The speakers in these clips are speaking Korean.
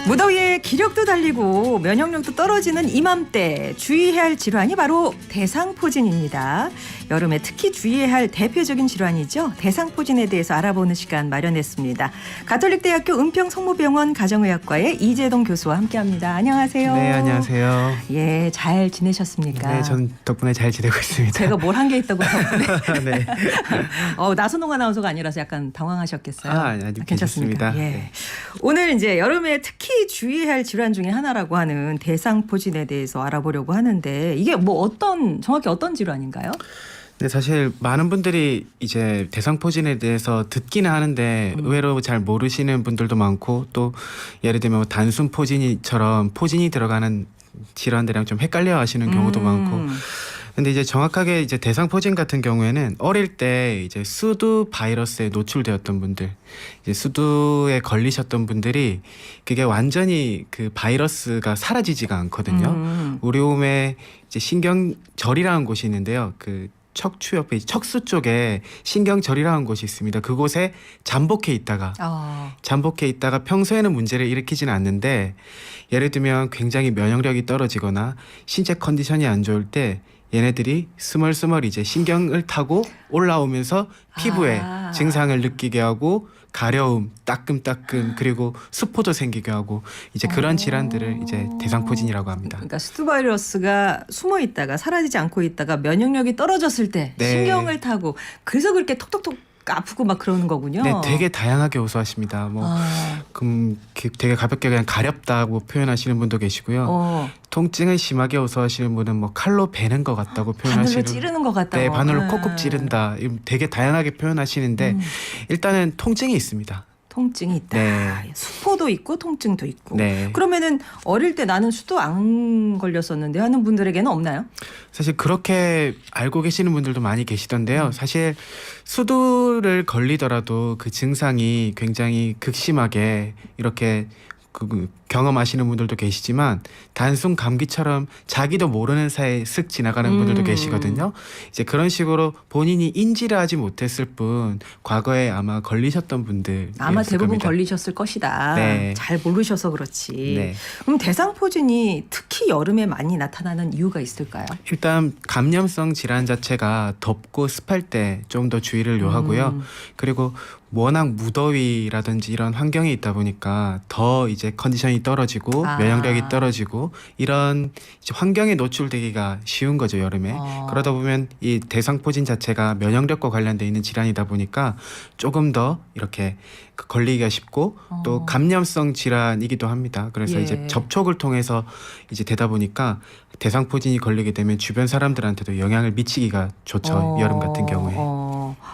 무더위에 기력도 달리고 면역력도 떨어지는 이맘때 주의해야 할 질환이 바로 대상포진입니다. 여름에 특히 주의해야 할 대표적인 질환이죠. 대상포진에 대해서 알아보는 시간 마련했습니다. 가톨릭대학교 은평성모병원 가정의학과의 이재동 교수와 함께합니다. 안녕하세요. 네, 안녕하세요. 예, 잘 지내셨습니까? 네, 전 덕분에 잘 지내고 있습니다. 제가 뭘 한 게 있다고 덕분에. 네. 나선홍 아나운서가 아니라서 약간 당황하셨겠어요. 아니, 괜찮습니까? 괜찮습니다. 예. 네. 오늘 이제 여름에 특히 주의해야 할 질환 중에 하나라고 하는 대상포진에 대해서 알아보려고 하는데 이게 뭐 정확히 어떤 질환인가요? 네, 사실 많은 분들이 이제 대상포진에 대해서 듣기는 하는데 의외로 잘 모르시는 분들도 많고 또 예를 들면 단순 포진이처럼 포진이 들어가는 질환들이랑 좀 헷갈려 하시는 경우도 많고 근데 이제 정확하게 이제 대상포진 같은 경우에는 어릴 때 이제 수두 바이러스에 노출되었던 분들, 이제 수두에 걸리셨던 분들이 그게 완전히 그 바이러스가 사라지지가 않거든요. 우리 몸에 이제 신경절이라는 곳이 있는데요. 그 척추 옆에 척수 쪽에 신경절이라는 곳이 있습니다. 그곳에 잠복해 있다가 평소에는 문제를 일으키지는 않는데 예를 들면 굉장히 면역력이 떨어지거나 신체 컨디션이 안 좋을 때 얘네들이 스멀스멀 이제 신경을 타고 올라오면서 피부에 증상을 느끼게 하고 가려움, 따끔따끔 그리고 수포도 생기게 하고 이제 그런 질환들을 이제 대상포진이라고 합니다. 그러니까 수두 바이러스가 숨어 있다가 사라지지 않고 있다가 면역력이 떨어졌을 때 네. 신경을 타고 그래서 그렇게 톡톡톡 아프고 막 그러는 거군요. 네, 되게 다양하게 호소하십니다. 그럼 되게 가볍게 그냥 가렵다고 표현하시는 분도 계시고요. 통증을 심하게 호소하시는 분은 뭐 칼로 베는 것 같다고 표현하시는. 바늘로 찌르는 것 같다고. 네, 바늘로 콕콕 찌른다. 되게 다양하게 표현하시는데 일단은 통증이 있습니다. 통증이 있다. 네. 수포도 있고 통증도 있고. 네. 그러면은 어릴 때 나는 수도 안 걸렸었는데 하는 분들에게는 없나요? 사실 그렇게 알고 계시는 분들도 많이 계시던데요. 사실 수두를 걸리더라도 그 증상이 굉장히 극심하게 이렇게 경험하시는 분들도 계시지만 단순 감기처럼 자기도 모르는 사이에 슥 지나가는 분들도 계시거든요. 이제 그런 식으로 본인이 인지를 하지 못했을 뿐 과거에 아마 걸리셨던 분들 아마 대부분 겁니다. 걸리셨을 것이다. 네. 잘 모르셔서 그렇지. 네. 그럼 대상포진이 특히 여름에 많이 나타나는 이유가 있을까요? 일단 감염성 질환 자체가 덥고 습할 때 좀 더 주의를 요하고요. 그리고 워낙 무더위라든지 이런 환경에 있다 보니까 더 이제 컨디션이 떨어지고 면역력이 떨어지고 이런 이제 환경에 노출되기가 쉬운 거죠, 여름에. 그러다 보면 이 대상포진 자체가 면역력과 관련돼 있는 질환이다 보니까 조금 더 이렇게 걸리기가 쉽고 또 감염성 질환이기도 합니다. 그래서 이제 접촉을 통해서 이제 되다 보니까 대상포진이 걸리게 되면 주변 사람들한테도 영향을 미치기가 좋죠. 여름 같은 경우에.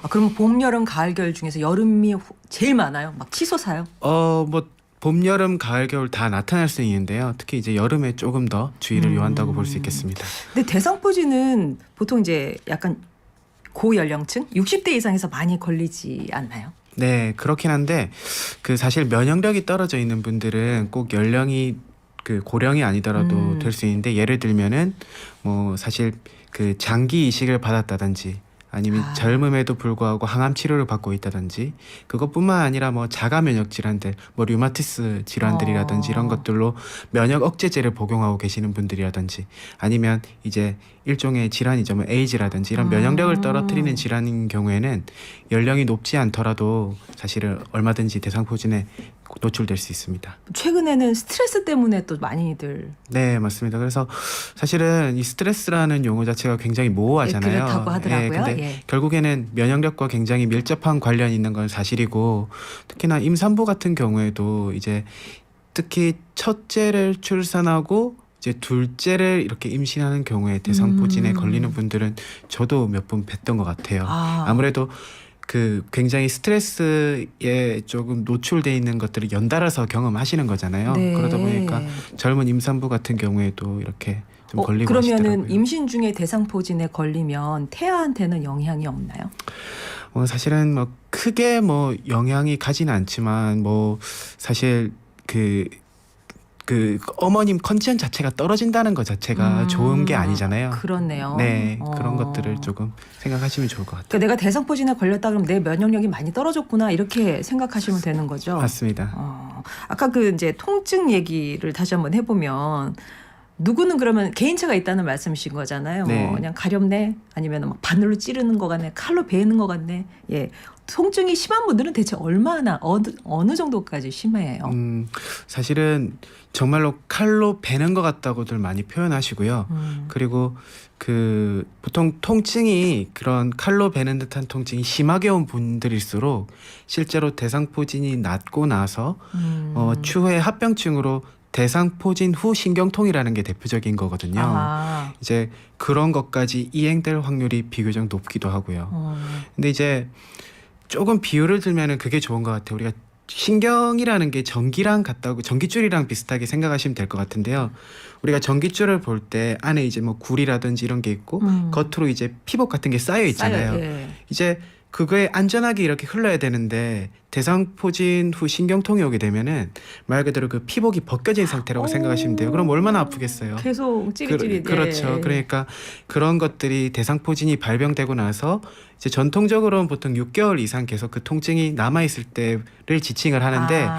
그럼 봄, 여름, 가을, 겨울 중에서 여름이 제일 많아요? 막 치솟아요? 뭐 봄, 여름, 가을, 겨울 다 나타날 수 있는데요. 특히 이제 여름에 조금 더 주의를 요한다고 볼 수 있겠습니다. 근데 대상포진은 보통 이제 약간 고연령층, 60대 이상에서 많이 걸리지 않나요? 네, 그렇긴 한데 그 사실 면역력이 떨어져 있는 분들은 꼭 연령이 그 고령이 아니더라도 될 수 있는데 예를 들면은 뭐 사실 그 장기 이식을 받았다든지 아니면 젊음에도 불구하고 항암 치료를 받고 있다든지 그것뿐만 아니라 뭐 자가 면역 질환들 뭐 류마티스 질환들이라든지 이런 것들로 면역 억제제를 복용하고 계시는 분들이라든지 아니면 이제 일종의 질환이죠. 뭐 에이즈라든지 이런 면역력을 떨어뜨리는 질환인 경우에는 연령이 높지 않더라도 사실은 얼마든지 대상포진에 노출될 수 있습니다. 최근에는 스트레스 때문에 또 많이들 네, 맞습니다. 그래서 사실은 이 스트레스라는 용어 자체가 굉장히 모호하잖아요. 그렇다고 하더라고요. 근데 결국에는 면역력과 굉장히 밀접한 관련이 있는 건 사실이고 특히나 임산부 같은 경우에도 이제 특히 첫째를 출산하고 이제 둘째를 이렇게 임신하는 경우에 대상포진에 걸리는 분들은 저도 몇 분 뵀던 것 같아요. 아무래도 그 굉장히 스트레스에 조금 노출돼 있는 것들을 연달아서 경험하시는 거잖아요. 네. 그러다 보니까 젊은 임산부 같은 경우에도 이렇게 좀 걸리고 그러면은 하시더라고요. 임신 중에 대상포진에 걸리면 태아한테는 영향이 없나요? 사실은 뭐 크게 뭐 영향이 가지는 않지만 뭐 사실 그 그 어머님 컨디션 자체가 떨어진다는 것 자체가 좋은 게 아니잖아요. 그렇네요. 네, 그런 것들을 조금 생각하시면 좋을 것 같아요. 그러니까 내가 대상포진에 걸렸다 그러면 내 면역력이 많이 떨어졌구나 이렇게 생각하시면 되는 거죠. 맞습니다. 아까 그 이제 통증 얘기를 다시 한번 해보면 누구는 그러면 개인차가 있다는 말씀이신 거잖아요. 네. 그냥 가렵네 아니면 막 바늘로 찌르는 것 같네 칼로 베는 것 같네. 예, 통증이 심한 분들은 대체 얼마나 어느 정도까지 심해요? 사실은 정말로 칼로 베는 것 같다고들 많이 표현하시고요. 그리고 그 보통 통증이 그런 칼로 베는 듯한 통증이 심하게 온 분들일수록 실제로 대상포진이 낫고 나서 추후에 합병증으로 대상포진 후 신경통이라는 게 대표적인 거거든요. 아. 이제 그런 것까지 이행될 확률이 비교적 높기도 하고요. 근데 이제 조금 비유를 들면은 그게 좋은 것 같아요. 우리가 신경이라는 게 전기랑 같다고 전기줄이랑 비슷하게 생각하시면 될 것 같은데요. 우리가 전기줄을 볼 때 안에 이제 뭐 굴이라든지 이런 게 있고 겉으로 이제 피복 같은 게 쌓여 있잖아요. 예. 이제 그거에 안전하게 이렇게 흘러야 되는데 대상포진 후 신경통이 오게 되면은 말 그대로 그 피복이 벗겨진 상태라고 생각하시면 돼요. 그럼 얼마나 아프겠어요. 계속 찌릿찌릿. 그렇죠. 예. 그러니까 그런 것들이 대상포진이 발병되고 나서 이제 전통적으로는 보통 6개월 이상 계속 그 통증이 남아 있을 때를 지칭을 하는데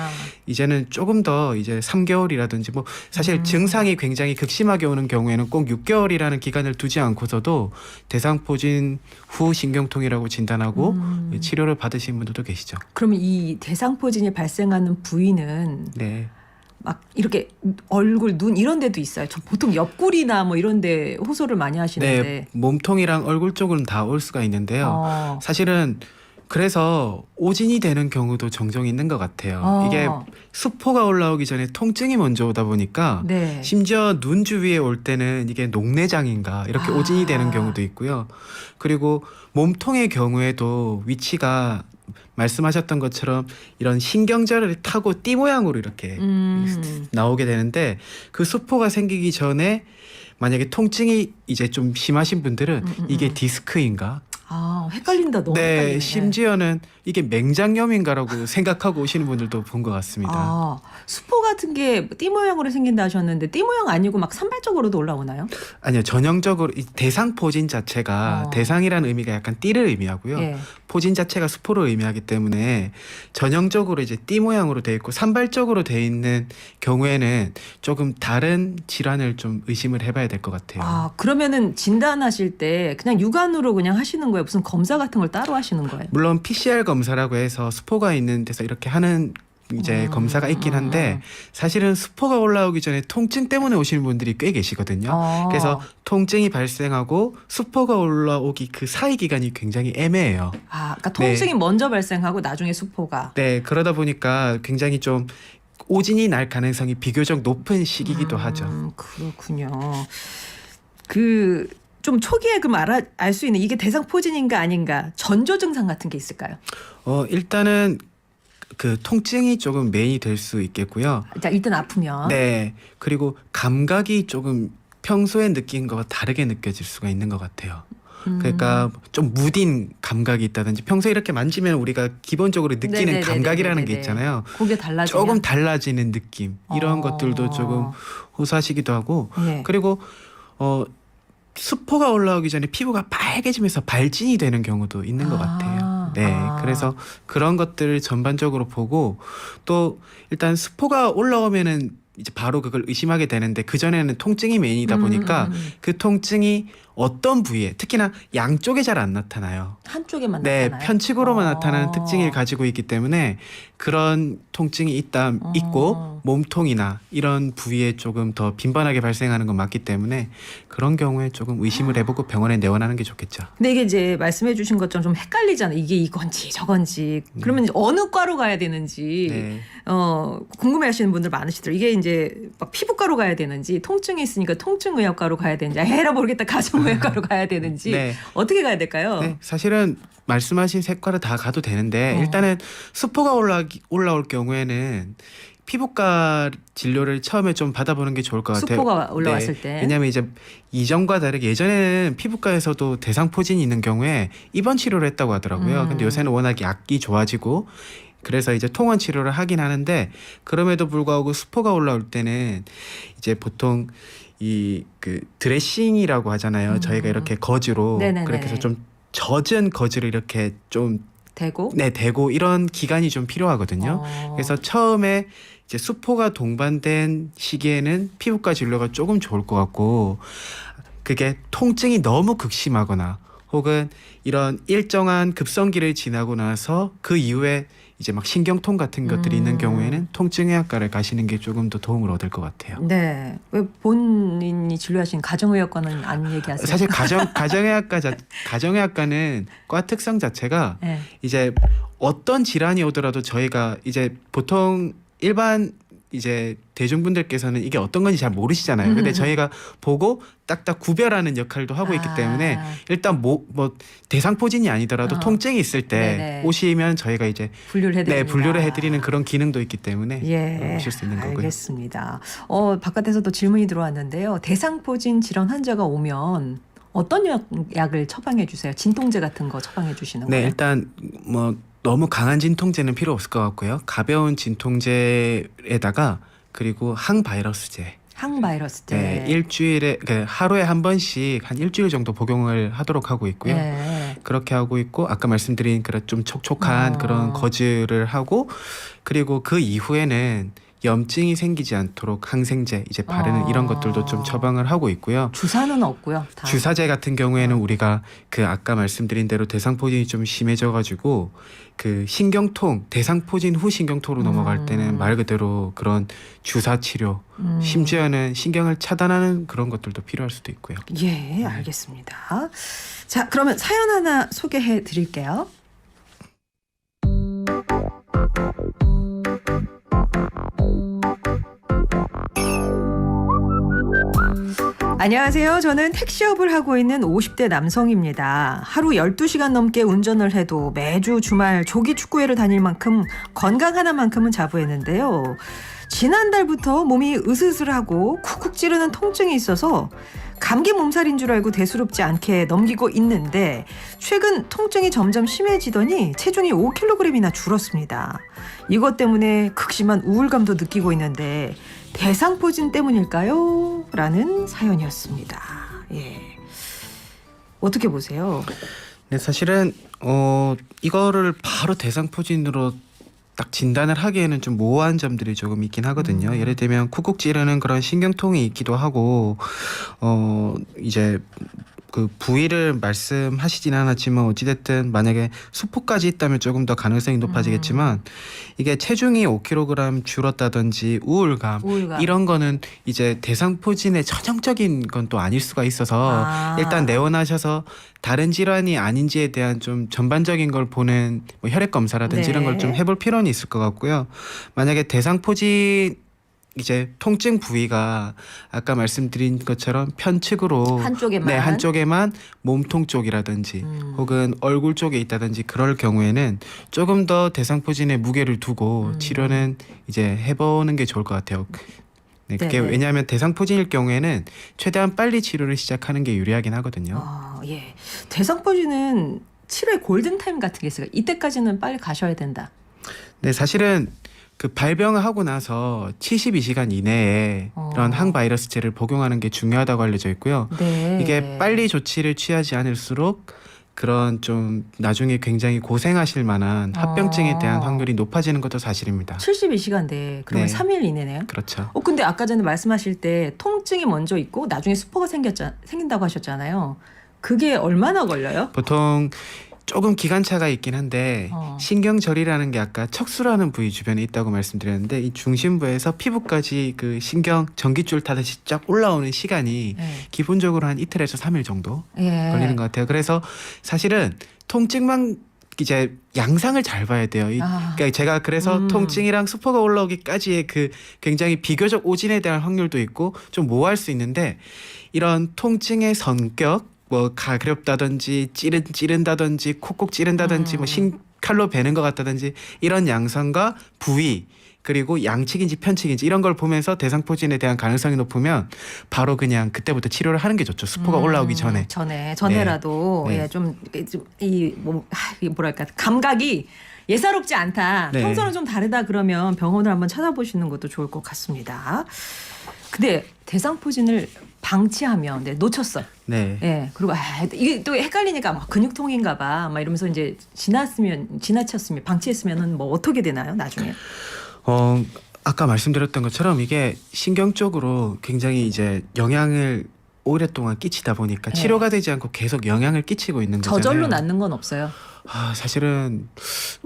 이제는 조금 더 이제 3개월이라든지 뭐 사실 증상이 굉장히 극심하게 오는 경우에는 꼭 6개월이라는 기간을 두지 않고서도 대상포진 후 신경통이라고 진단하고 치료를 받으신 분들도 계시죠. 그러면 이 대상포진이 발생하는 부위는 네. 막 이렇게 얼굴, 눈 이런 데도 있어요. 저 보통 옆구리나 뭐 이런 데 호소를 많이 하시는데. 네, 몸통이랑 얼굴 쪽은 다 올 수가 있는데요. 사실은 그래서 오진이 되는 경우도 종종 있는 것 같아요. 이게 수포가 올라오기 전에 통증이 먼저 오다 보니까 네. 심지어 눈 주위에 올 때는 이게 녹내장인가 이렇게 오진이 되는 경우도 있고요. 그리고 몸통의 경우에도 위치가 말씀하셨던 것처럼 이런 신경절을 타고 띠 모양으로 이렇게 나오게 되는데 그 수포가 생기기 전에 만약에 통증이 이제 좀 심하신 분들은 이게 디스크인가? 헷갈린다. 너무 네, 헷갈리네. 심지어는 이게 맹장염인가라고 생각하고 오시는 분들도 본 것 같습니다. 수포 같은 게 띠 모양으로 생긴다 하셨는데 띠 모양 아니고 막 산발적으로도 올라오나요? 아니요, 전형적으로 이 대상포진 자체가 대상이라는 의미가 약간 띠를 의미하고요. 예. 포진 자체가 수포를 의미하기 때문에 전형적으로 이제 띠 모양으로 돼 있고 산발적으로 돼 있는 경우에는 조금 다른 질환을 좀 의심을 해봐야 될 것 같아요. 그러면은 진단하실 때 그냥 육안으로 그냥 하시는 거예요? 무슨 검사 같은 걸 따로 하시는 거예요? 물론 PCR 검사라고 해서 수포가 있는 데서 이렇게 하는 이제 검사가 있긴 한데 사실은 수포가 올라오기 전에 통증 때문에 오시는 분들이 꽤 계시거든요. 그래서 통증이 발생하고 수포가 올라오기 그 사이 기간이 굉장히 애매해요. 그러니까 통증이 먼저 발생하고 나중에 수포가. 네, 그러다 보니까 굉장히 좀 오진이 날 가능성이 비교적 높은 시기이기도 하죠. 그렇군요. 좀 초기에 그럼 알 수 있는 이게 대상포진인가 아닌가 전조 증상 같은 게 있을까요? 일단은 그 통증이 조금 메인이 될 수 있겠고요. 일단 아프면. 네. 그리고 감각이 조금 평소에 느낀 것과 다르게 느껴질 수가 있는 것 같아요. 그러니까 좀 무딘 감각이 있다든지 평소에 이렇게 만지면 우리가 기본적으로 느끼는 감각이라는 게 있잖아요. 그게 달라지면 조금 달라지는 느낌 이런 것들도 조금 호소하시기도 하고 그리고 수포가 올라오기 전에 피부가 빨개지면서 발진이 되는 경우도 있는 것 같아요. 네, 그래서 그런 것들을 전반적으로 보고 또 일단 수포가 올라오면은 이제 바로 그걸 의심하게 되는데 그전에는 통증이 메인이다 보니까 그 통증이 어떤 부위에 특히나 양쪽에 잘 안 나타나요. 한쪽에만 네, 나타나요? 편측으로만 나타나는 특징을 가지고 있기 때문에 그런 통증이 있고 몸통이나 이런 부위에 조금 더 빈번하게 발생하는 건 맞기 때문에 그런 경우에 조금 의심을 해보고 병원에 내원하는 게 좋겠죠. 근데 이게 이제 말씀해 주신 것처럼 좀 헷갈리잖아요. 이게 이건지 저건지. 그러면 이제 어느 과로 가야 되는지 궁금해하시는 분들 많으시더라고요. 이게 이제 막 피부과로 가야 되는지 통증이 있으니까 통증의학과로 가야 되는지 에라 모르겠다 가정의학과로 가야 되는지 어떻게 가야 될까요? 네, 사실은 말씀하신 세 과를 다 가도 되는데 일단은 수포가 올라올 경우에는 피부과 진료를 처음에 좀 받아보는 게 좋을 것 같아요. 수포가 올라왔을 때. 왜냐하면 이제 이전과 다르게 예전에는 피부과에서도 대상포진이 있는 경우에 입원 치료를 했다고 하더라고요. 근데 요새는 워낙 약이 좋아지고 그래서 이제 통원 치료를 하긴 하는데 그럼에도 불구하고 수포가 올라올 때는 이제 보통 이 그 드레싱이라고 하잖아요. 저희가 이렇게 거즈로 네네네네. 그렇게 해서 좀 젖은 거즈를 이렇게 좀 대고. 네, 대고 이런 기간이 좀 필요하거든요. 그래서 처음에 이제 수포가 동반된 시기에는 피부과 진료가 조금 좋을 것 같고 그게 통증이 너무 극심하거나 혹은 이런 일정한 급성기를 지나고 나서 그 이후에 이제 막 신경통 같은 것들이 있는 경우에는 통증의학과를 가시는 게 조금 더 도움을 얻을 것 같아요. 네. 왜 본인이 진료하신 가정의학과는 안 얘기하세요? 사실 가정의학과는 과 특성 자체가 네. 이제 어떤 질환이 오더라도 저희가 이제 보통 일반 이제 대중분들께서는 이게 어떤 건지 잘 모르시잖아요. 근데 저희가 보고 딱딱 구별하는 역할도 하고 있기 때문에 일단 뭐 대상포진이 아니더라도 통증이 있을 때 네네. 오시면 저희가 이제 분류를 해드립니다. 네, 분류를 해드리는 그런 기능도 있기 때문에 예, 오실 수 있는 거고요. 알겠습니다. 바깥에서도 질문이 들어왔는데요. 대상포진 질환 환자가 오면 어떤 약을 처방해 주세요? 진통제 같은 거 처방해 주시는 네, 거예요? 일단 뭐 너무 강한 진통제는 필요 없을 것 같고요. 가벼운 진통제에다가 그리고 항바이러스제. 항바이러스제. 네, 일주일에 하루에 한 번씩 한 일주일 정도 복용을 하도록 하고 있고요. 예. 그렇게 하고 있고 아까 말씀드린 그런 좀 촉촉한 그런 거즈를 하고 그리고 그 이후에는 염증이 생기지 않도록 항생제 이제 바르는 이런 것들도 좀 처방을 하고 있고요. 주사는 없고요. 다. 주사제 같은 경우에는 우리가 그 아까 말씀드린 대로 대상포진이 좀 심해져가지고 그 신경통 대상포진 후 신경통으로 넘어갈 때는 말 그대로 그런 주사 치료 심지어는 신경을 차단하는 그런 것들도 필요할 수도 있고요. 예, 알겠습니다. 자, 그러면 사연 하나 소개해 드릴게요. 안녕하세요. 저는 택시업을 하고 있는 50대 남성입니다. 하루 12시간 넘게 운전을 해도 매주 주말 조기 축구회를 다닐 만큼 건강 하나만큼은 자부했는데요. 지난달부터 몸이 으슬으슬하고 쿡쿡 찌르는 통증이 있어서 감기 몸살인 줄 알고 대수롭지 않게 넘기고 있는데 최근 통증이 점점 심해지더니 체중이 5kg이나 줄었습니다. 이것 때문에 극심한 우울감도 느끼고 있는데 대상포진 때문일까요? 라는 사연이었습니다. 예. 어떻게 보세요? 네, 사실은 이거를 바로 대상포진으로 딱 진단을 하기에는 좀 모호한 점들이 조금 있긴 하거든요. 예를 들면 쿡쿡 찌르는 그런 신경통이 있기도 하고 이제 그 부위를 말씀하시진 않았지만 어찌됐든 만약에 수포까지 있다면 조금 더 가능성이 높아지겠지만 이게 체중이 5kg 줄었다든지 우울감 이런 거는 이제 대상포진의 전형적인 건 또 아닐 수가 있어서 일단 내원하셔서 다른 질환이 아닌지에 대한 좀 전반적인 걸 보는 뭐 혈액 검사라든지 이런 걸 좀 해볼 필요는 있을 것 같고요. 만약에 대상포진 이제 통증 부위가 아까 말씀드린 것처럼 편측으로 한쪽에만 네, 한쪽에만 몸통 쪽이라든지 혹은 얼굴 쪽에 있다든지 그럴 경우에는 조금 더 대상포진에 무게를 두고 치료는 이제 해보는 게 좋을 것 같아요. 네, 그게 네네. 왜냐하면 대상포진일 경우에는 최대한 빨리 치료를 시작하는 게 유리하긴 하거든요. 예. 대상포진은 치료의 골든타임 같은 게 있어요. 이때까지는 빨리 가셔야 된다. 네, 사실은 그 발병을 하고 나서 72시간 이내에 이런 항바이러스제를 복용하는 게 중요하다고 알려져 있고요. 네. 이게 빨리 조치를 취하지 않을수록 그런 좀 나중에 굉장히 고생하실 만한 합병증에 대한 확률이 높아지는 것도 사실입니다. 72시간 내에 그러면 네. 3일 이내네요. 그렇죠. 근데 아까 전에 말씀하실 때 통증이 먼저 있고 나중에 수포가 생긴다고 하셨잖아요. 그게 얼마나 걸려요? 보통 조금 기간차가 있긴 한데 신경절이라는 게 아까 척수라는 부위 주변에 있다고 말씀드렸는데 이 중심부에서 피부까지 그 신경 전깃줄 타듯이 쫙 올라오는 시간이 기본적으로 한 이틀에서 3일 정도 걸리는 것 같아요. 그래서 사실은 통증만 이제 양상을 잘 봐야 돼요. 그러니까 제가 그래서 통증이랑 수포가 올라오기까지의 그 굉장히 비교적 오진에 대한 확률도 있고 좀 모호할 수 있는데 이런 통증의 성격 뭐 가렵다든지 찌른다든지 콕콕 찌른다든지 뭐 칼로 베는 것 같다든지 이런 양상과 부위 그리고 양측인지 편측인지 이런 걸 보면서 대상포진에 대한 가능성이 높으면 바로 그냥 그때부터 치료를 하는 게 좋죠. 수포가 올라오기 전에라도 네. 네. 좀 이 뭐랄까 감각이 예사롭지 않다. 네. 평소랑 좀 다르다 그러면 병원을 한번 찾아보시는 것도 좋을 것 같습니다. 근데 대상포진을 방치하면 놓쳤어. 네. 예. 그리고 이게 또 헷갈리니까 막 근육통인가 봐. 막 이러면서 이제 지나쳤으면 방치했으면은 뭐 어떻게 되나요, 나중에? 아까 말씀드렸던 것처럼 이게 신경 쪽으로 굉장히 이제 영향을 오랫동안 끼치다 보니까 네. 치료가 되지 않고 계속 영향을 끼치고 있는 거잖아요. 저절로 낫는 건 없어요. 사실은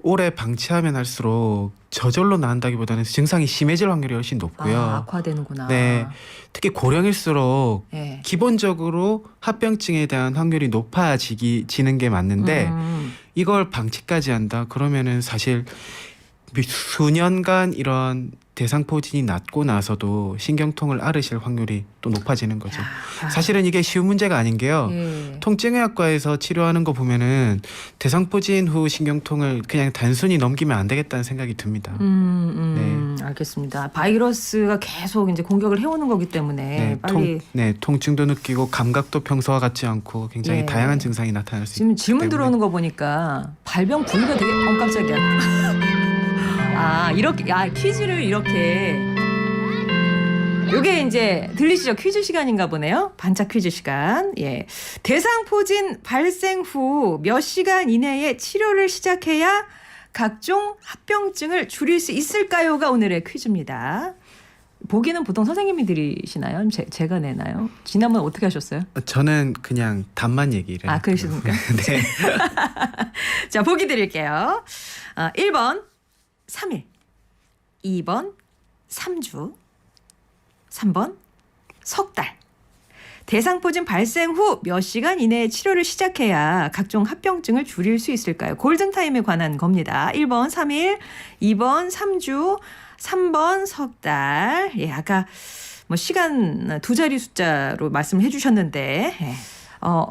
오래 방치하면 할수록 저절로 나은다기보다는 증상이 심해질 확률이 훨씬 높고요. 악화되는구나. 네, 특히 고령일수록 예. 기본적으로 합병증에 대한 확률이 높아지는 게 맞는데 이걸 방치까지 한다 그러면은 사실 수년간 이런 대상포진이 낫고 나서도 신경통을 앓으실 확률이 또 높아지는 거죠. 사실은 이게 쉬운 문제가 아닌 게요. 예. 통증의학과에서 치료하는 거 보면은 대상포진 후 신경통을 그냥 단순히 넘기면 안 되겠다는 생각이 듭니다. 알겠습니다. 바이러스가 계속 이제 공격을 해오는 거기 때문에 빨리 통증도 느끼고 감각도 평소와 같지 않고 굉장히 예. 다양한 증상이 나타날 수 지금 있기 질문 때문에. 들어오는 거 보니까 발병 부위가 되게 깜짝이야. 이렇게 퀴즈를 이렇게 요게 이제 들리시죠? 퀴즈 시간인가 보네요. 반짝 퀴즈 시간. 예. 대상포진 발생 후 몇 시간 이내에 치료를 시작해야 각종 합병증을 줄일 수 있을까요가 오늘의 퀴즈입니다. 보기는 보통 선생님이 드리시나요? 제가 내나요? 지난번 어떻게 하셨어요? 저는 그냥 답만 얘기를. 그러십니까? 네. 자, 보기 드릴게요. 1번 3일, 2번 3주, 3번 석 달. 대상포진 발생 후 몇 시간 이내에 치료를 시작해야 각종 합병증을 줄일 수 있을까요? 골든타임에 관한 겁니다. 1번 3일, 2번 3주, 3번 석 달. 예, 아까 뭐 시간 두 자리 숫자로 말씀을 해주셨는데,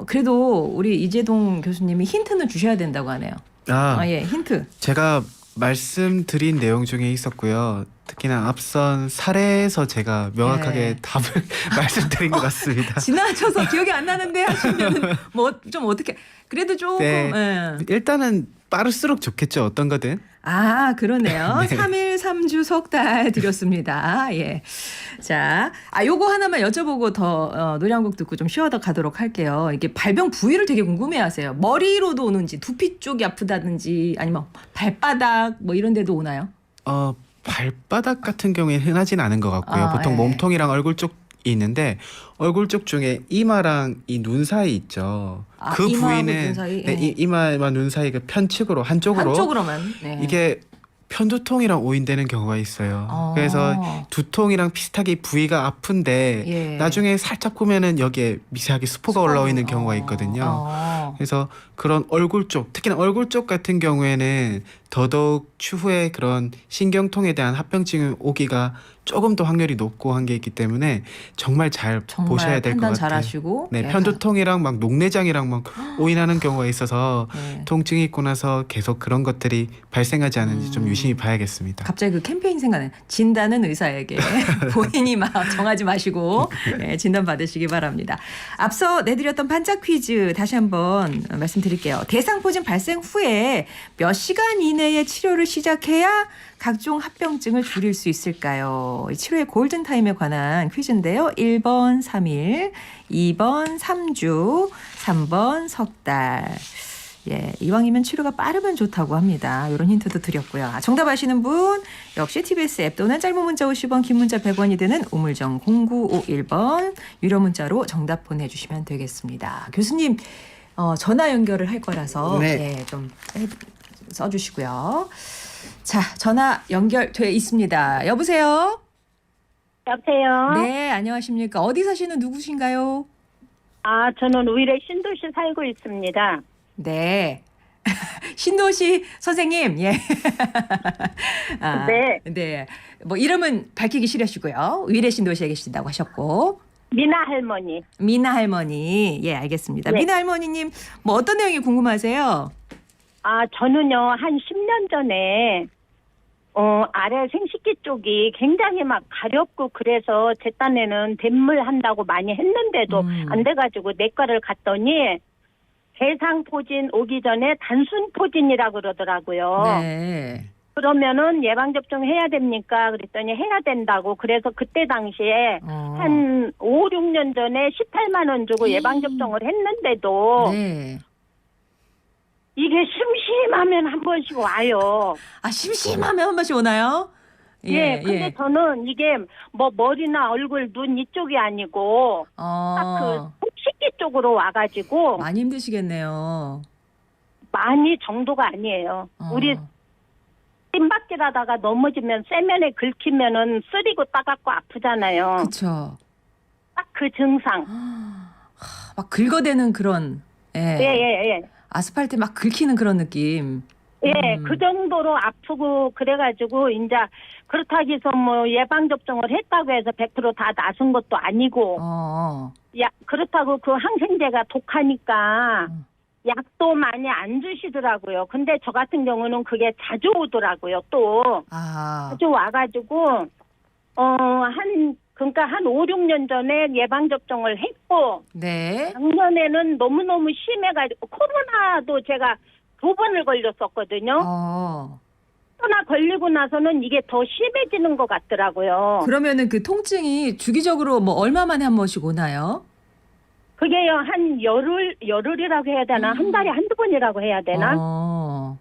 그래도 우리 이재동 교수님이 힌트는 주셔야 된다고 하네요. 예, 힌트. 제가 말씀드린 내용 중에 있었고요. 특히나 앞선 사례에서 제가 명확하게 답을 말씀드린 것 같습니다. 지나쳐서 기억이 안 나는데 하시면 뭐 좀 어떻게 그래도 조금 일단은 빠를수록 좋겠죠. 어떤 거든. 그러네요. 3일 3주 석 달 드렸습니다. 예. 자, 요거 하나만 여쭤보고 더 노래 한 곡 듣고 좀 쉬어다 가도록 할게요. 이게 발병 부위를 되게 궁금해하세요. 머리로도 오는지, 두피 쪽이 아프다든지, 아니면 발바닥 뭐 이런 데도 오나요? 발바닥 같은 경우에는 흔하진 않은 것 같고요. 보통 몸통이랑 얼굴 쪽이 있는데 얼굴 쪽 중에 이마랑 이 눈 사이 있죠. 그 부위는 눈 사이? 이마와 눈 사이 그 편측으로 한쪽으로만. 이게 편두통이랑 오인되는 경우가 있어요. 그래서 두통이랑 비슷하게 부위가 아픈데 나중에 살짝 보면은 여기에 미세하게 수포가 올라와 있는 경우가 있거든요. 그래서 그런 얼굴 쪽, 특히나 얼굴 쪽 같은 경우에는 더더욱 추후에 그런 신경통에 대한 합병증이 오기가 조금 더 확률이 높고 한 게 있기 때문에 정말 잘 보셔야 될 것 같아요. 판단 잘 하시고. 네, 편두통이랑 막 녹내장이랑 막 오인하는 경우가 있어서 통증이 있고 나서 계속 그런 것들이 발생하지 않은지 좀 유심히 봐야겠습니다. 갑자기 그 캠페인 생각나요. 진단은 의사에게. 본인이 막 정하지 마시고 진단 받으시기 바랍니다. 앞서 내드렸던 반짝 퀴즈 다시 한번 말씀드릴게요. 대상포진 발생 후에 몇 시간 이내에 치료를 시작해야 각종 합병증을 줄일 수 있을까요? 치료의 골든타임에 관한 퀴즈인데요. 1번 3일, 2번 3주, 3번 석 달. 예, 이왕이면 치료가 빠르면 좋다고 합니다. 이런 힌트도 드렸고요. 정답 아시는 분 역시 TBS 앱 또는 짧은 문자 50원, 긴 문자 100원이 드는 우물정 0951번 유료 문자로 정답 보내주시면 되겠습니다. 교수님 전화 연결을 할 거라서 좀 써주시고요. 자, 전화 연결돼 있습니다. 여보세요? 여보세요? 네, 안녕하십니까. 어디 사시는 누구신가요? 저는 우일의 신도시 살고 있습니다. 네. 신도시 선생님, 예. 네. 네. 뭐 이름은 밝히기 싫으시고요. 의뢰 신도시에 계신다고 하셨고. 미나 할머니. 미나 할머니. 예, 알겠습니다. 네. 미나 할머니님, 뭐 어떤 내용이 궁금하세요? 저는요, 한 10년 전에, 아래 생식기 쪽이 굉장히 막 가렵고 그래서 제 딴에는 뱃물 한다고 많이 했는데도 안 돼가지고 내과를 갔더니 대상포진 오기 전에 단순포진이라고 그러더라고요. 네. 그러면은 예방접종 해야 됩니까? 그랬더니 해야 된다고. 그래서 그때 당시에 한 5, 6년 전에 18만 원 주고 예방접종을 했는데도 네. 이게 심심하면 한 번씩 와요. 아, 심심하면 한 번씩 오나요? 예, 근데 저는 이게 뭐 머리나 얼굴, 눈 이쪽이 아니고 딱 그 속식기 쪽으로 와가지고 많이 힘드시겠네요. 많이 정도가 아니에요. 우리 뜀박질 하다가 넘어지면 쇠면에 긁히면은 쓰리고 따갑고 아프잖아요. 그렇죠. 딱 그 증상. 막 긁어대는 그런 예. 아스팔트 막 긁히는 그런 느낌. 예, 그 정도로 아프고 그래가지고 이제 그렇다고 해서 뭐 예방접종을 했다고 해서 100%다 나은 것도 아니고 야, 그렇다고 그 항생제가 독하니까 약도 많이 안 주시더라고요. 근데 저 같은 경우는 그게 자주 오더라고요. 또 자주 와가지고 그러니까 한 5, 6년 전에 예방접종을 했고 네. 작년에는 너무너무 심해가지고 코로나도 제가 2번을 걸렸었거든요. 코로나 걸리고 나서는 이게 더 심해지는 것 같더라고요. 그러면은 그 통증이 주기적으로 뭐 얼마 만에 한 번씩 오나요? 그게요, 한 열흘이라고 해야 되나? 한 달에 한두 번이라고 해야 되나?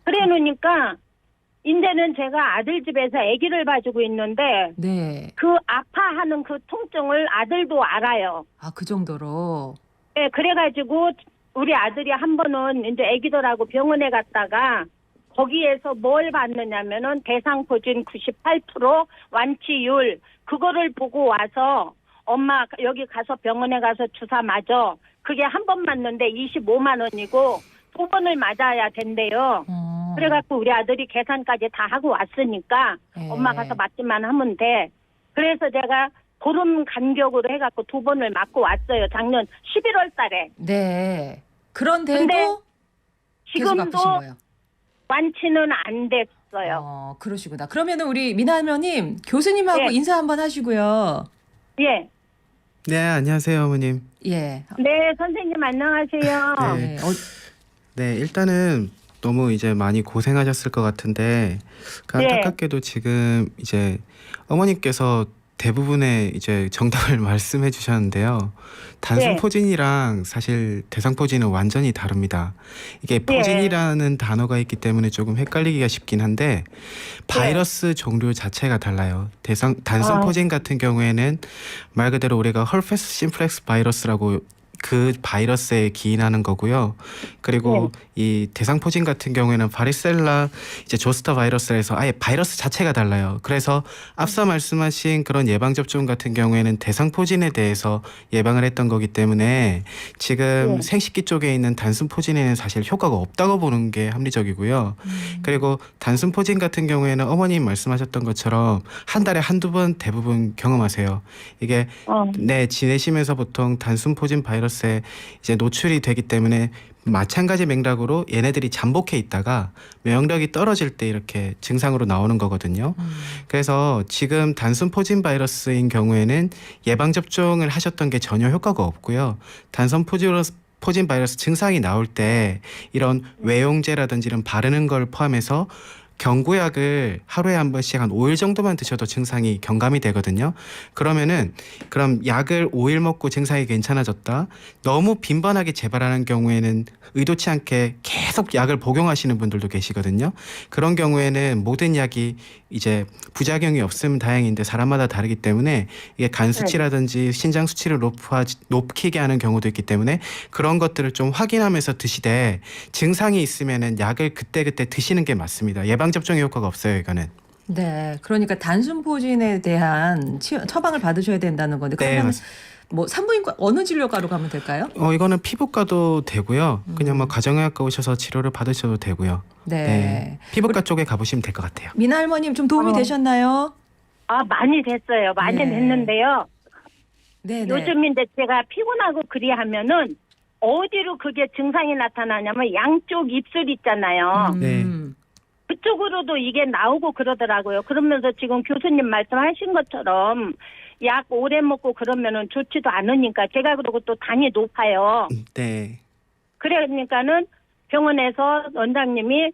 그래 놓으니까, 이제는 제가 아들 집에서 아기를 봐주고 있는데, 네. 그 아파하는 그 통증을 아들도 알아요. 아, 그 정도로? 네, 그래가지고, 우리 아들이 한 번은 이제 아기들하고 병원에 갔다가, 거기에서 뭘 봤느냐면은 대상포진 98% 완치율, 그거를 보고 와서, 엄마 여기 가서 병원에 가서 주사 맞아. 그게 한 번 맞는데 25만 원이고 2번을 맞아야 된대요. 그래갖고 우리 아들이 계산까지 다 하고 왔으니까 엄마 가서 맞기만 하면 돼. 그래서 제가 보름 간격으로 해갖고 2번을 맞고 왔어요. 작년 11월 달에. 네. 그런데도 근데 계속 아프신 지금도 거예요? 완치는 안 됐어요. 그러시구나. 그러면은 우리 미나할머님 교수님하고 네. 인사 한번 하시고요. 예. 네, 안녕하세요, 어머님. 예. 네, 선생님 안녕하세요. 네. 네, 일단은 너무 이제 많이 고생하셨을 것 같은데 그 안타깝게도 지금 이제 어머님께서 대부분의 이제 정답을 말씀해 주셨는데요. 단순 포진이랑 사실 대상 포진은 완전히 다릅니다. 이게 포진이라는 단어가 있기 때문에 조금 헷갈리기가 쉽긴 한데 바이러스 종류 자체가 달라요. 단순 포진 같은 경우에는 말 그대로 우리가 헐페스 심플렉스 바이러스라고 그 바이러스에 기인하는 거고요. 그리고 이 대상포진 같은 경우에는 바리셀라 이제 조스터 바이러스에서 아예 바이러스 자체가 달라요. 그래서 앞서 말씀하신 그런 예방접종 같은 경우에는 대상포진에 대해서 예방을 했던 거기 때문에 지금 생식기 쪽에 있는 단순포진에는 사실 효과가 없다고 보는 게 합리적이고요. 그리고 단순포진 같은 경우에는 어머님 말씀하셨던 것처럼 한 달에 한두 번 대부분 경험하세요. 이게 지내시면서 보통 단순포진 바이러스에 이제 노출이 되기 때문에 마찬가지 맥락으로 얘네들이 잠복해 있다가 면역력이 떨어질 때 이렇게 증상으로 나오는 거거든요. 그래서 지금 단순 포진 바이러스인 경우에는 예방접종을 하셨던 게 전혀 효과가 없고요. 단순 포진 바이러스 증상이 나올 때 이런 외용제라든지 이런 바르는 걸 포함해서 경구약을 하루에 한 번씩 한 5일 정도만 드셔도 증상이 경감이 되거든요. 그럼 약을 5일 먹고 증상이 괜찮아졌다. 너무 빈번하게 재발하는 경우에는 의도치 않게 계속 약을 복용하시는 분들도 계시거든요. 그런 경우에는 모든 약이 이제 부작용이 없으면 다행인데 사람마다 다르기 때문에 이게 간 수치라든지 신장 수치를 높이게 하는 경우도 있기 때문에 그런 것들을 좀 확인하면서 드시되 증상이 있으면은 약을 그때그때 드시는 게 맞습니다. 예방접종의 효과가 없어요, 이거는. 네. 그러니까 단순 포진에 대한 처방을 받으셔야 된다는 건데 그러면 뭐 산부인과 어느 진료과로 가면 될까요? 이거는 피부과도 되고요. 그냥 뭐 가정의학과 오셔서 치료를 받으셔도 되고요. 네. 피부과 쪽에 가보시면 될 것 같아요. 미나 할머님 좀 도움이 되셨나요? 많이 됐어요. 많이 됐는데요. 네. 요즘 이제 제가 피곤하고 그리하면은 어디로 그게 증상이 나타나냐면 양쪽 입술 있잖아요. 그쪽으로도 이게 나오고 그러더라고요. 그러면서 지금 교수님 말씀하신 것처럼 약 오래 먹고 그러면은 좋지도 않으니까 제가 그러고 또 당이 높아요. 네. 그러니까는 병원에서 원장님이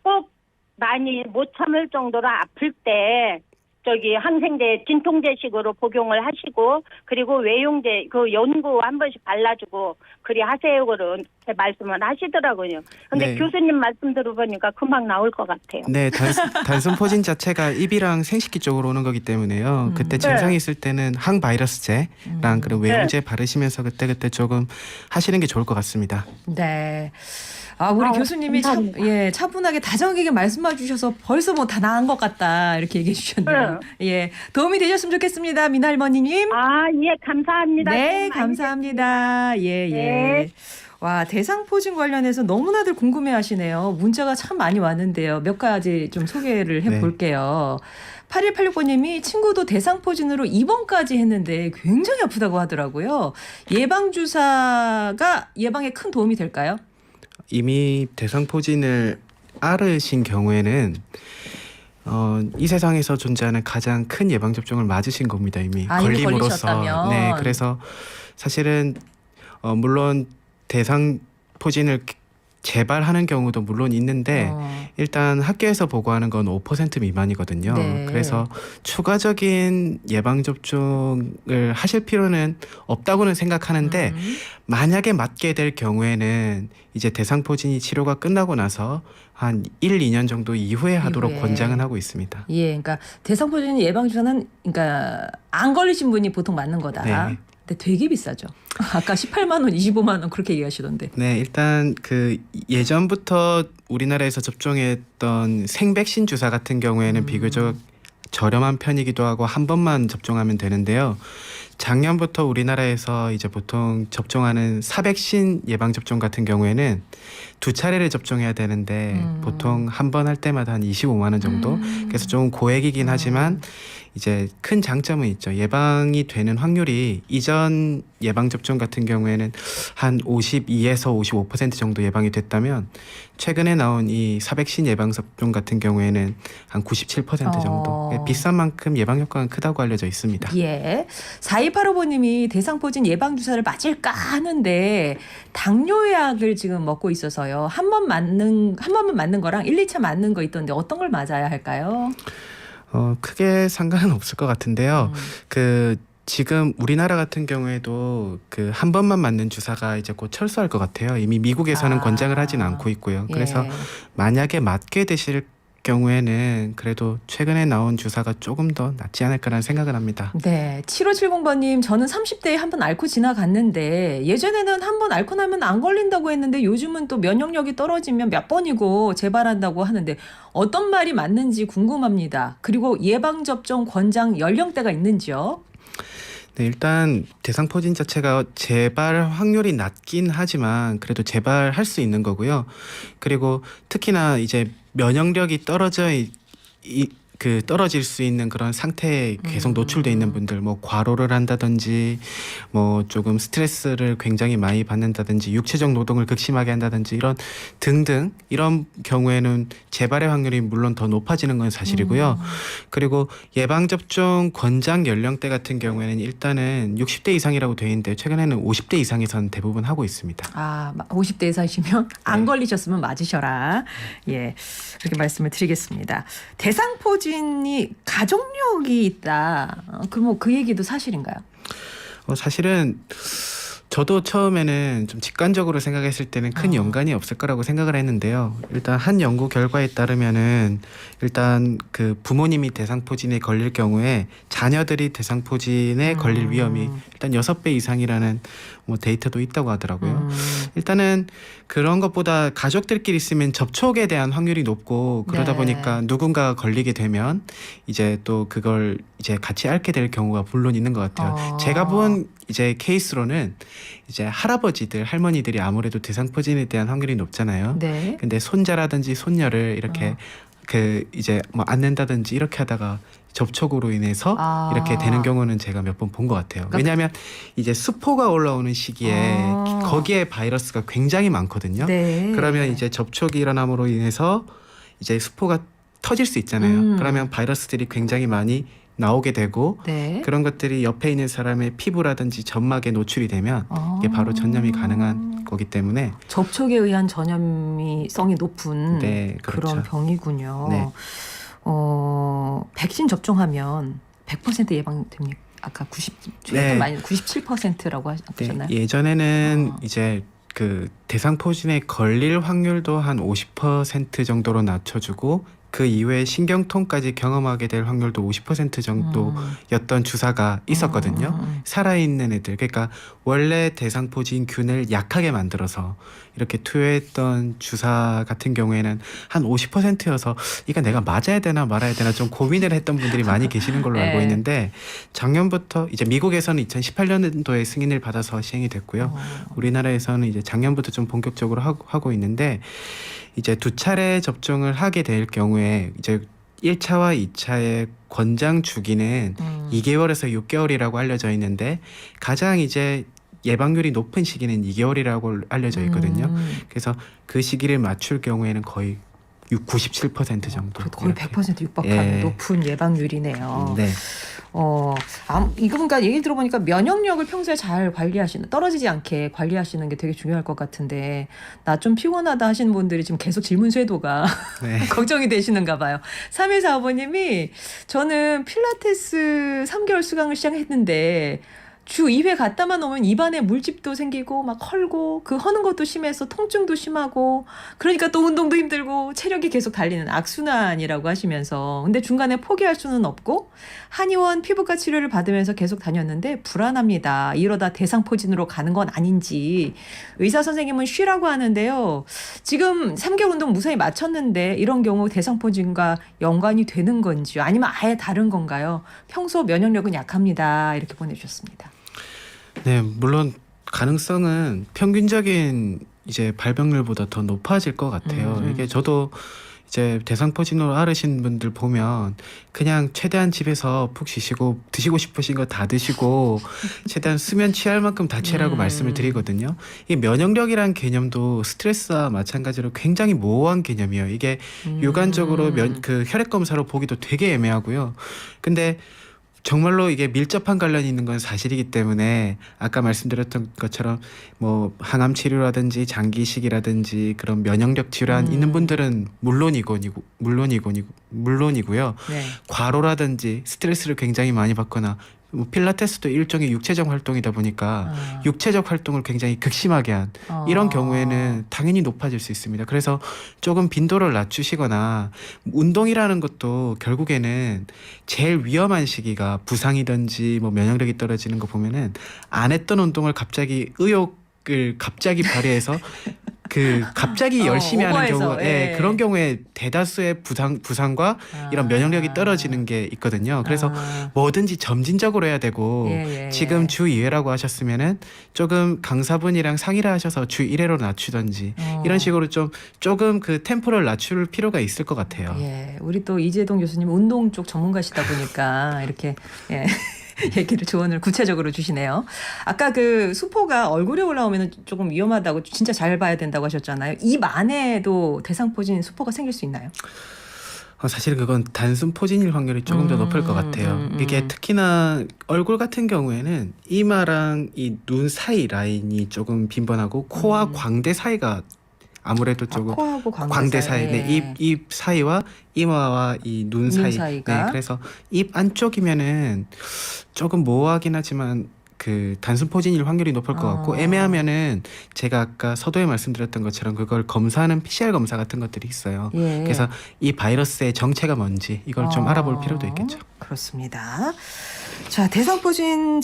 꼭 많이 못 참을 정도로 아플 때 저기 항생제 진통제식으로 복용을 하시고 그리고 외용제 그 연고 한 번씩 발라주고 그리 하세요 그런 말씀을 하시더라고요. 근데 네. 교수님 말씀 들어보니까 금방 나올 것 같아요. 네, 단순 포진 자체가 입이랑 생식기 쪽으로 오는 거기 때문에요. 그때 증상이 있을 때는 항바이러스제랑 그리고 외용제 바르시면서 그때 조금 하시는 게 좋을 것 같습니다. 네. 아, 우리 교수님이 감사합니다. 차분하게 다정하게 말씀해 주셔서 벌써 뭐 다 나은 것 같다 이렇게 얘기해 주셨네요. 예, 도움이 되셨으면 좋겠습니다, 민아 할머니님. 아, 예, 감사합니다. 네, 도움 많이 감사합니다. 예, 예. 네. 와, 대상포진 관련해서 너무나들 궁금해하시네요. 문자가 참 많이 왔는데요. 몇 가지 좀 소개를 해볼게요. 8186번님이 친구도 대상포진으로 입원까지 했는데 굉장히 아프다고 하더라고요. 예방주사가 예방에 큰 도움이 될까요? 이미 대상포진을 앓으신 경우에는 이 세상에서 존재하는 가장 큰 예방 접종을 맞으신 겁니다. 이미 이미 걸림으로써. 걸리셨다면. 네, 그래서 사실은 물론 대상포진을 재발하는 경우도 물론 있는데 일단 학교에서 보고하는 건 5% 미만이거든요. 네. 그래서 추가적인 예방 접종을 하실 필요는 없다고는 생각하는데 만약에 맞게 될 경우에는 이제 대상포진이 치료가 끝나고 나서 한 1, 2년 정도 이후에 하도록 권장은 하고 있습니다. 예, 그러니까 대상포진 예방주사는 그러니까 안 걸리신 분이 보통 맞는 거다. 네. 근데 되게 비싸죠. 아까 18만 원, 25만 원 그렇게 얘기하시던데. 네, 일단 그 예전부터 우리나라에서 접종했던 생백신 주사 같은 경우에는 비교적 저렴한 편이기도 하고 한 번만 접종하면 되는데요. 작년부터 우리나라에서 이제 보통 접종하는 사백신 예방 접종 같은 경우에는 2차례를 접종해야 되는데 보통 한 번 할 때마다 한 25만 원 정도. 그래서 좀 고액이긴 하지만 이제 큰 장점은 있죠. 예방이 되는 확률이 이전 예방 접종 같은 경우에는 한 52에서 55% 정도 예방이 됐다면 최근에 나온 이 사백신 예방 접종 같은 경우에는 한 97% 정도. 비싼 만큼 예방 효과가 크다고 알려져 있습니다. 예. 4285번님이 대상포진 예방주사를 맞을까 하는데 당뇨약을 지금 먹고 있어서요. 한 번만 맞는 거랑 1, 2차 맞는 거 있던데 어떤 걸 맞아야 할까요? 크게 상관은 없을 것 같은데요. 그 지금 우리나라 같은 경우에도 그 한 번만 맞는 주사가 이제 곧 철수할 것 같아요. 이미 미국에서는 권장을 하지는 않고 있고요. 그래서 만약에 맞게 되실 경우에는 그래도 최근에 나온 주사가 조금 더 낫지 않을까라는 생각을 합니다. 네. 7570번님, 저는 30대에 한 번 앓고 지나갔는데 예전에는 한 번 앓고 나면 안 걸린다고 했는데 요즘은 또 면역력이 떨어지면 몇 번이고 재발한다고 하는데 어떤 말이 맞는지 궁금합니다. 그리고 예방접종 권장 연령대가 있는지요? 네, 일단 대상포진 자체가 재발 확률이 낮긴 하지만 그래도 재발할 수 있는 거고요. 그리고 특히나 이제 면역력이 떨어질 수 있는 그런 상태에 계속 노출돼 있는 분들, 뭐 과로를 한다든지, 뭐 조금 스트레스를 굉장히 많이 받는다든지, 육체적 노동을 극심하게 한다든지 이런 등등 이런 경우에는 재발의 확률이 물론 더 높아지는 건 사실이고요. 그리고 예방 접종 권장 연령대 같은 경우에는 일단은 60대 이상이라고 되어 있는데 최근에는 50대 이상에서는 대부분 하고 있습니다. 아, 50대 이상이시면 안 걸리셨으면 맞으셔라. 예, 그렇게 말씀을 드리겠습니다. 대상포진이 가족력이 있다. 그럼 그 얘기도 사실인가요? 사실은 저도 처음에는 좀 직관적으로 생각했을 때는 큰 연관이 없을 거라고 생각을 했는데요. 일단 한 연구 결과에 따르면은 일단 그 부모님이 대상포진에 걸릴 경우에 자녀들이 대상포진에 걸릴 위험이 일단 6배 이상이라는 뭐 데이터도 있다고 하더라고요. 일단은 그런 것보다 가족들끼리 있으면 접촉에 대한 확률이 높고 그러다 보니까 누군가가 걸리게 되면 이제 또 그걸 이제 같이 앓게 될 경우가 물론 있는 것 같아요. 제가 본 이제 케이스로는 이제 할아버지들, 할머니들이 아무래도 대상포진에 대한 확률이 높잖아요. 네. 근데 손자라든지 손녀를 이렇게 그 이제 뭐 안는다든지 이렇게 하다가 접촉으로 인해서 이렇게 되는 경우는 제가 몇 번 본 것 같아요. 왜냐하면 이제 수포가 올라오는 시기에 거기에 바이러스가 굉장히 많거든요. 네. 그러면 이제 접촉이 일어남으로 인해서 이제 수포가 터질 수 있잖아요. 그러면 바이러스들이 굉장히 많이 나오게 되고 네. 그런 것들이 옆에 있는 사람의 피부라든지 점막에 노출이 되면 이게 바로 전염이 가능한 거기 때문에 접촉에 의한 전염성이 높은 네, 그렇죠. 그런 병이군요. 네. 백신 접종하면 100% 예방됩니까? 아까 97%라고 하셨나요? 네, 예전에는 어. 이제 그 대상포진에 걸릴 확률도 한 50% 정도로 낮춰주고 그 이외에 신경통까지 경험하게 될 확률도 50% 정도였던 주사가 있었거든요. 살아있는 애들, 그러니까 원래 대상포진균을 약하게 만들어서 이렇게 투여했던 주사 같은 경우에는 한 50%여서 이거 내가 맞아야 되나 말아야 되나 좀 고민을 했던 분들이 많이 계시는 걸로 네. 알고 있는데 작년부터 이제 미국에서는 2018년도에 승인을 받아서 시행이 됐고요. 우리나라에서는 이제 작년부터 좀 본격적으로 하고 있는데 이제 두 차례 접종을 하게 될 경우에 이제 1차와 2차의 권장 주기는 2개월에서 6개월이라고 알려져 있는데 가장 이제 예방률이 높은 시기는 2개월이라고 알려져 있거든요. 그래서 그 시기를 맞출 경우에는 거의 97% 정도. 거의 100% 육박하는 예. 높은 예방률이네요. 네. 이거 그러니까 얘기 들어보니까 면역력을 평소에 잘 관리하시는, 떨어지지 않게 관리하시는 게 되게 중요할 것 같은데 나 좀 피곤하다 하시는 분들이 지금 계속 질문 쇄도가 네. 걱정이 되시는가 봐요. 3145님이 저는 필라테스 3개월 수강을 시작했는데 주 2회 갔다만 오면 입안에 물집도 생기고 막 헐고 그 허는 것도 심해서 통증도 심하고 그러니까 또 운동도 힘들고 체력이 계속 달리는 악순환이라고 하시면서 근데 중간에 포기할 수는 없고 한의원 피부과 치료를 받으면서 계속 다녔는데 불안합니다. 이러다 대상포진으로 가는 건 아닌지 의사 선생님은 쉬라고 하는데요. 지금 3개월 운동 무사히 마쳤는데 이런 경우 대상포진과 연관이 되는 건지요? 아니면 아예 다른 건가요? 평소 면역력은 약합니다. 이렇게 보내주셨습니다. 네, 물론 가능성은 평균적인 이제 발병률보다 더 높아질 것 같아요. 이게 저도 이제 대상포진으로 앓으신 분들 보면 그냥 최대한 집에서 푹 쉬시고 드시고 싶으신 거 다 드시고 최대한 수면 취할 만큼 다 취하라고 말씀을 드리거든요. 이 면역력이란 개념도 스트레스와 마찬가지로 굉장히 모호한 개념이에요. 이게 육안적으로 그 혈액 검사로 보기도 되게 애매하고요. 근데 정말로 이게 밀접한 관련이 있는 건 사실이기 때문에 아까 말씀드렸던 것처럼 뭐 항암 치료라든지 장기식이라든지 그런 면역력 질환 있는 분들은 물론이고요. 네. 과로라든지 스트레스를 굉장히 많이 받거나 뭐 필라테스도 일종의 육체적 활동이다 보니까 육체적 활동을 굉장히 극심하게 한 이런 경우에는 당연히 높아질 수 있습니다. 그래서 조금 빈도를 낮추시거나 운동이라는 것도 결국에는 제일 위험한 시기가 부상이든지 뭐 면역력이 떨어지는 거 보면은 안 했던 운동을 갑자기 의욕을 갑자기 발휘해서 그 갑자기 열심히 하는 오버해서, 경우, 예. 그런 경우에 대다수의 부상과 이런 면역력이 떨어지는 게 있거든요. 그래서 뭐든지 점진적으로 해야 되고 예. 지금 주 2회라고 하셨으면은 조금 강사분이랑 상의를 하셔서 주 1회로 낮추든지 이런 식으로 조금 그 템포를 낮출 필요가 있을 것 같아요. 예, 우리 또 이재동 교수님 운동 쪽 전문가시다 보니까 이렇게 얘기를 조언을 구체적으로 주시네요. 아까 그 수포가 얼굴에 올라오면 조금 위험하다고 진짜 잘 봐야 된다고 하셨잖아요. 입 안에도 대상포진 수포가 생길 수 있나요? 사실 그건 단순 포진일 확률이 조금 더 높을 것 같아요. 이게 특히나 얼굴 같은 경우에는 이마랑 이 눈 사이 라인이 조금 빈번하고 코와 광대 사이가 아무래도 조금 코하고 광대 사이, 네, 입 사이와 이마와 이 눈 사이, 사이가? 네, 그래서 입 안쪽이면은 조금 모호하긴 하지만 그 단순 포진일 확률이 높을 것 같고 애매하면은 제가 아까 서두에 말씀드렸던 것처럼 그걸 검사하는 PCR 검사 같은 것들이 있어요. 예. 그래서 이 바이러스의 정체가 뭔지 이걸 좀 알아볼 필요도 있겠죠. 그렇습니다. 자, 대상포진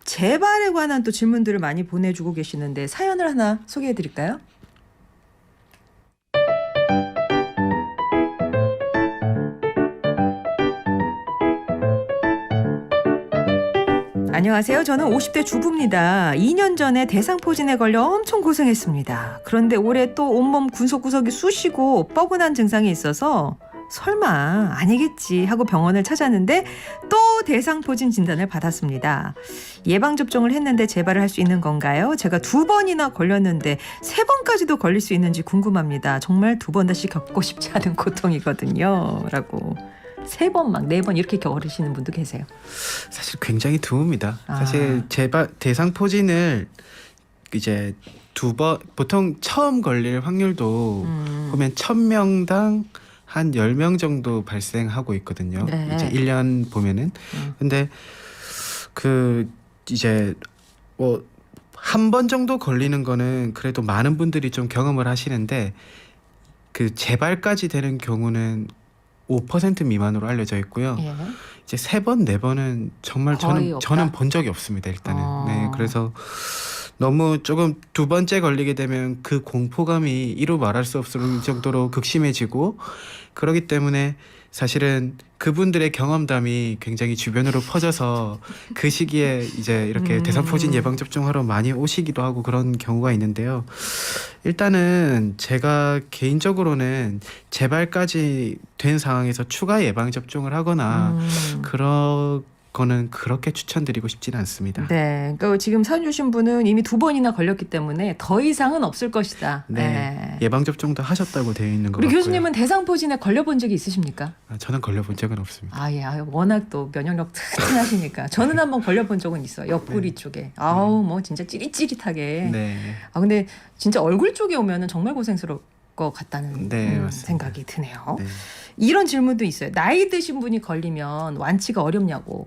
재발에 관한 또 질문들을 많이 보내주고 계시는데 사연을 하나 소개해드릴까요? 안녕하세요. 저는 50대 주부입니다. 2년 전에 대상포진에 걸려 엄청 고생했습니다. 그런데 올해 또 온몸 구석구석이 쑤시고 뻐근한 증상이 있어서 설마 아니겠지 하고 병원을 찾았는데 또 대상포진 진단을 받았습니다. 예방접종을 했는데 재발을 할 수 있는 건가요? 제가 2번이나 걸렸는데 3번까지도 걸릴 수 있는지 궁금합니다. 정말 2번 다시 겪고 싶지 않은 고통이거든요. 라고 3번 막 4번 이렇게 걸으시는 분도 계세요. 사실 굉장히 드뭅니다. 아. 사실 대상포진을 이제 2번 보통 처음 걸릴 확률도 보면 1000명당 한 10명 정도 발생하고 있거든요. 네. 이제 1년 보면은. 근데 그 이제 뭐 한 번 정도 걸리는 거는 그래도 많은 분들이 좀 경험을 하시는데 그 재발까지 되는 경우는 5% 미만으로 알려져 있고요. 예. 이제 3번, 4번은 정말 거의 없다? 저는 본 적이 없습니다. 일단은. 어. 네, 그래서 너무 조금 2번째 걸리게 되면 그 공포감이 이루 말할 수 없을 정도로 극심해지고 그러기 때문에 사실은 그분들의 경험담이 굉장히 주변으로 퍼져서 그 시기에 이제 이렇게 대상포진 예방접종하러 많이 오시기도 하고 그런 경우가 있는데요. 일단은 제가 개인적으로는 재발까지 된 상황에서 추가 예방접종을 하거나 그런 거는 그렇게 추천드리고 싶지는 않습니다. 네, 그러니까 지금 사연 주신 분은 이미 2번이나 걸렸기 때문에 더 이상은 없을 것이다. 네, 예방접종도 하셨다고 되어 있는 것 우리 같고요. 교수님은 대상포진에 걸려본 적이 있으십니까? 저는 걸려본 적은 없습니다. 아, 예. 워낙 또 면역력 튼튼하시니까. 저는 한번 걸려본 적은 있어요. 옆구리 쪽에. 아우, 뭐 진짜 찌릿찌릿하게. 네. 아, 근데 진짜 얼굴 쪽에 오면은 정말 고생스러울 것 같다는 네, 맞습니다. 생각이 드네요. 네. 이런 질문도 있어요. 나이 드신 분이 걸리면 완치가 어렵냐고.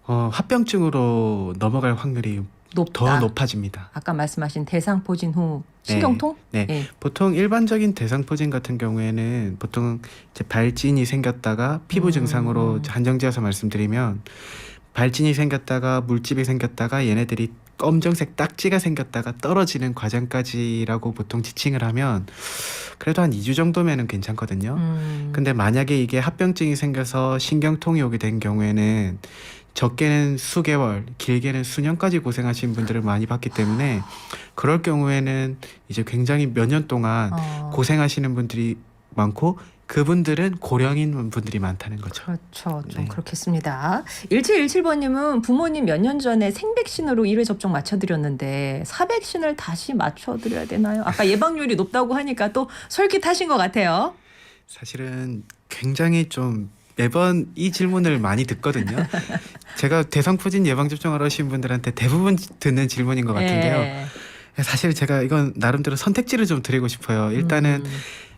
합병증으로 넘어갈 확률이 높다. 더 높아집니다. 아까 말씀하신 대상포진 후 신경통? 네. 예. 보통 일반적인 대상포진 같은 경우에는 보통 이제 발진이 생겼다가 피부 증상으로 한정지어서 말씀드리면 발진이 생겼다가 물집이 생겼다가 얘네들이 검정색 딱지가 생겼다가 떨어지는 과정까지라고 보통 지칭을 하면 그래도 한 2주 정도면은 괜찮거든요. 근데 만약에 이게 합병증이 생겨서 신경통이 오게 된 경우에는 적게는 수개월, 길게는 수년까지 고생하신 분들을 많이 봤기 때문에 그럴 경우에는 이제 굉장히 몇 년 동안 고생하시는 분들이 많고 그분들은 고령인 분들이 많다는 거죠. 그렇죠. 좀 네. 그렇겠습니다. 1717번님은 부모님 몇 년 전에 생백신으로 1회 접종 맞춰드렸는데 사백신을 다시 맞춰드려야 되나요? 아까 예방률이 높다고 하니까 또 솔깃하신 것 같아요. 사실은 굉장히 좀 매번 이 질문을 많이 듣거든요. 제가 대상포진 예방접종하러 오신 분들한테 대부분 듣는 질문인 것 같은데요. 예. 사실 제가 이건 나름대로 선택지를 좀 드리고 싶어요. 일단은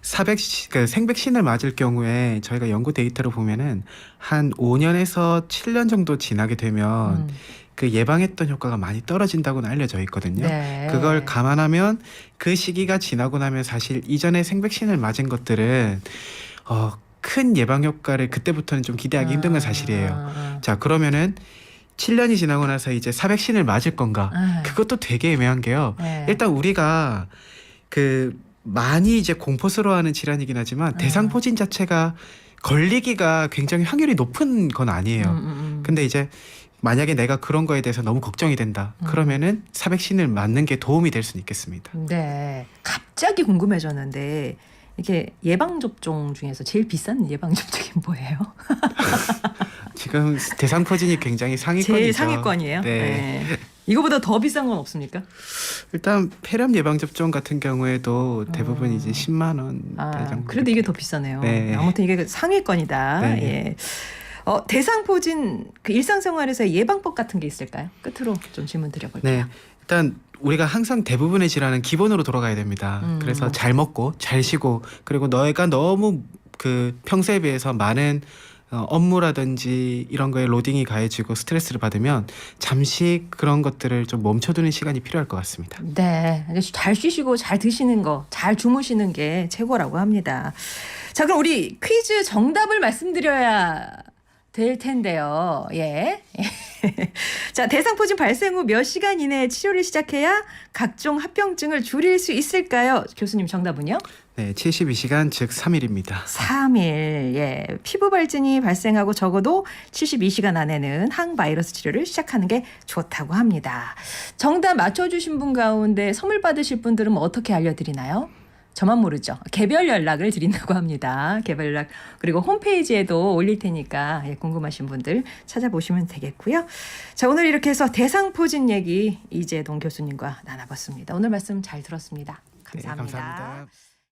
생백신을 맞을 경우에 저희가 연구 데이터를 보면은 한 5년에서 7년 정도 지나게 되면 그 예방했던 효과가 많이 떨어진다고는 알려져 있거든요. 네. 그걸 감안하면 그 시기가 지나고 나면 사실 이전에 생백신을 맞은 것들은 큰 예방 효과를 그때부터는 좀 기대하기 힘든 건 사실이에요. 자, 그러면은 7년이 지나고 나서 이제 사백신을 맞을 건가? 그것도 되게 애매한 게요. 네. 일단 우리가 그 많이 이제 공포스러워하는 질환이긴 하지만 대상포진 자체가 걸리기가 굉장히 확률이 높은 건 아니에요. 근데 이제 만약에 내가 그런 거에 대해서 너무 걱정이 된다. 그러면은 사백신을 맞는 게 도움이 될 수는 있겠습니다. 네. 갑자기 궁금해졌는데 이게 예방접종 중에서 제일 비싼 예방접종이 뭐예요? 지금 대상포진이 굉장히 상위권이죠. 제일 상위권이에요? 네. 이거보다 더 비싼 건 없습니까? 일단 폐렴 예방접종 같은 경우에도 대부분 이제 10만 원 정도. 그래도 이게 더 비싸네요. 네. 아무튼 이게 상위권이다. 네. 예. 대상포진 그 일상생활에서의 예방법 같은 게 있을까요? 끝으로 좀 질문 드려볼게요. 네. 일단 우리가 항상 대부분의 질환은 기본으로 돌아가야 됩니다. 그래서 잘 먹고 잘 쉬고 그리고 너희가 너무 그 평소에 비해서 많은 업무라든지 이런 거에 로딩이 가해지고 스트레스를 받으면 잠시 그런 것들을 좀 멈춰두는 시간이 필요할 것 같습니다. 네, 잘 쉬시고 잘 드시는 거, 잘 주무시는 게 최고라고 합니다. 자, 그럼 우리 퀴즈 정답을 말씀드려야 될 텐데요. 예. 자, 대상포진 발생 후 몇 시간 이내에 치료를 시작해야 각종 합병증을 줄일 수 있을까요? 교수님 정답은요? 네, 72시간 즉 3일입니다. 3일. 예. 피부 발진이 발생하고 적어도 72시간 안에는 항바이러스 치료를 시작하는 게 좋다고 합니다. 정답 맞춰주신 분 가운데 선물 받으실 분들은 어떻게 알려드리나요? 저만 모르죠. 개별 연락을 드린다고 합니다. 개별 연락. 그리고 홈페이지에도 올릴 테니까 궁금하신 분들 찾아보시면 되겠고요. 자, 오늘 이렇게 해서 대상포진 얘기 이재동 교수님과 나눠봤습니다. 오늘 말씀 잘 들었습니다. 감사합니다. 네, 감사합니다.